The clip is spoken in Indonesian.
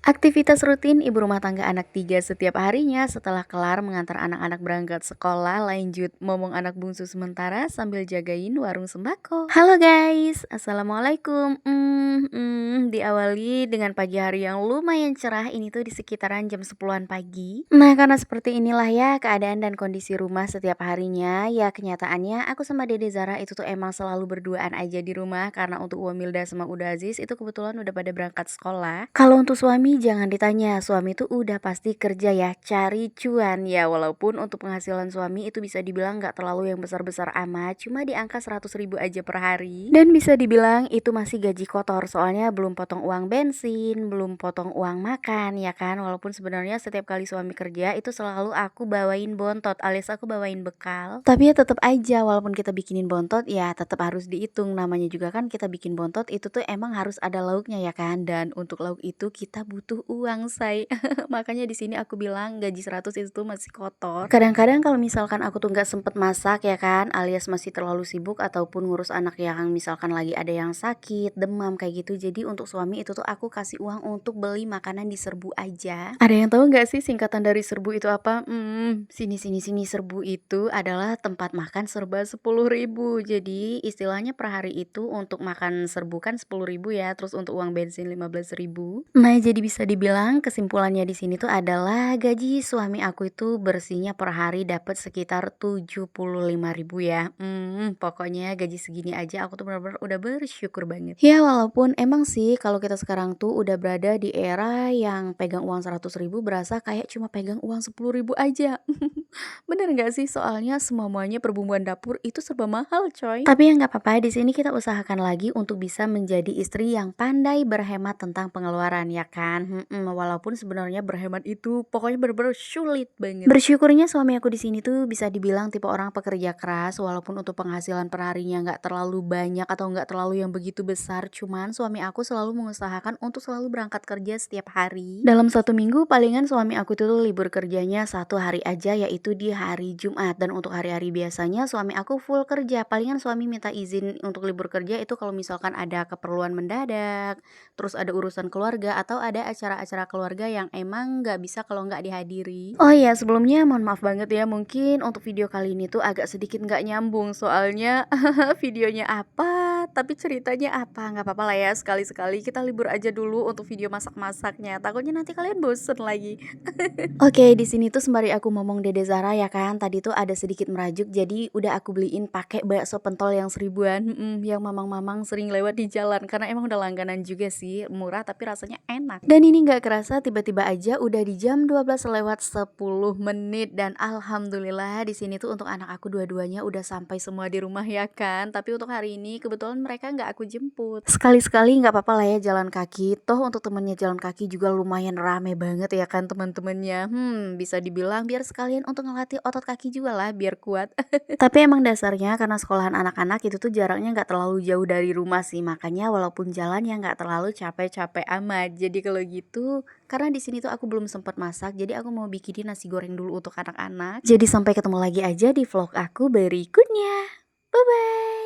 Aktivitas rutin ibu rumah tangga anak tiga setiap harinya setelah kelar mengantar anak-anak berangkat sekolah, lanjut momong anak bungsu sementara sambil jagain warung sembako. Halo guys, assalamualaikum. Diawali dengan pagi hari yang lumayan cerah, ini tuh di sekitaran jam 10-an pagi. Nah, karena seperti inilah ya keadaan dan kondisi rumah setiap harinya. Ya kenyataannya aku sama Dede Zara itu tuh emang selalu berduaan aja di rumah karena untuk Uwamilda sama Uda Aziz itu kebetulan udah pada berangkat sekolah. Kalau untuk suami jangan ditanya, suami itu udah pasti kerja ya, cari cuan ya. Walaupun untuk penghasilan suami itu bisa dibilang nggak terlalu yang besar-besar amat, cuma di angka 100.000 aja per hari. Dan bisa dibilang itu masih gaji kotor, soalnya belum potong uang bensin, belum potong uang makan ya kan. Walaupun sebenarnya setiap kali suami kerja itu selalu aku bawain bontot, alias aku bawain bekal. Tapi ya tetap aja walaupun kita bikinin bontot ya tetap harus dihitung, namanya juga kan kita bikin bontot itu tuh emang harus ada lauknya ya kan. Dan untuk lauk itu kita butuh uang say. Makanya di sini aku bilang gaji 100 itu tuh masih kotor. Kadang-kadang kalau misalkan aku tuh nggak sempet masak ya kan, alias masih terlalu sibuk ataupun ngurus anak yang misalkan lagi ada yang sakit, demam kayak gitu. Jadi untuk suami itu tuh aku kasih uang untuk beli makanan di serbu aja. Ada yang tahu nggak sih singkatan dari serbu itu apa? Sini serbu itu adalah tempat makan serba 10.000. Jadi istilahnya per hari itu untuk makan serbu kan 10.000 ya, terus untuk uang bensin 15.000. Nah, jadi bisa dibilang kesimpulannya di sini tuh adalah gaji suami aku itu bersihnya per hari dapat sekitar 75.000 ya. Pokoknya gaji segini aja aku tuh benar-benar udah bersyukur banget. Ya walaupun emang sih kalau kita sekarang tuh udah berada di era yang pegang uang 100.000 berasa kayak cuma pegang uang 10.000 aja. Bener nggak sih? Soalnya semuanya perbumbuan dapur itu serba mahal coy. Tapi ya nggak apa-apa, di sini kita usahakan lagi untuk bisa menjadi istri yang pandai berhemat tentang pengeluaran ya kan. Walaupun sebenarnya berhemat itu pokoknya bener-bener sulit banget. Bersyukurnya suami aku di sini tuh bisa dibilang tipe orang pekerja keras, walaupun untuk penghasilan per harinya nggak terlalu banyak atau nggak terlalu yang begitu besar. Cuman suami aku selalu mengusahakan untuk selalu berangkat kerja setiap hari. Dalam satu minggu palingan suami aku tuh libur kerjanya satu hari aja, yaitu di hari Jumat. Dan untuk hari-hari biasanya suami aku full kerja. Palingan suami minta izin untuk libur kerja itu kalau misalkan ada keperluan mendadak, terus ada urusan keluarga atau ada acara-acara keluarga yang emang nggak bisa kalau nggak dihadiri. Oh iya, sebelumnya mohon maaf banget ya, mungkin untuk video kali ini tuh agak sedikit nggak nyambung soalnya videonya apa tapi ceritanya apa. Nggak apa-apa lah ya, sekali-sekali kita libur aja dulu untuk video masak-masaknya, takutnya nanti kalian bosen lagi. Oke, di sini tuh sembari aku ngomong Dede Zara ya kan, tadi tuh ada sedikit merajuk jadi udah aku beliin pakai bakso pentol yang 1.000-an, yang mamang-mamang sering lewat di jalan karena emang udah langganan juga sih, murah tapi rasanya enak. Dan ini nggak kerasa tiba-tiba aja udah di jam 12 lewat 10 menit dan alhamdulillah di sini tuh untuk anak aku dua-duanya udah sampai semua di rumah ya kan. Tapi untuk hari ini kebetulan mereka nggak aku jemput. Sekali-sekali nggak apa-apa lah ya jalan kaki. Toh untuk temennya jalan kaki juga lumayan rame banget ya kan teman-temannya. Bisa dibilang biar sekalian untuk ngelatih otot kaki juga lah biar kuat. Tapi emang dasarnya karena sekolahan anak-anak itu tuh jaraknya nggak terlalu jauh dari rumah sih. Makanya walaupun jalan ya nggak terlalu capek-capek amat. Jadi kalau gitu, karena di sini tuh aku belum sempat masak, jadi aku mau bikinin nasi goreng dulu untuk anak-anak. Jadi sampai ketemu lagi aja di vlog aku berikutnya. Bye bye.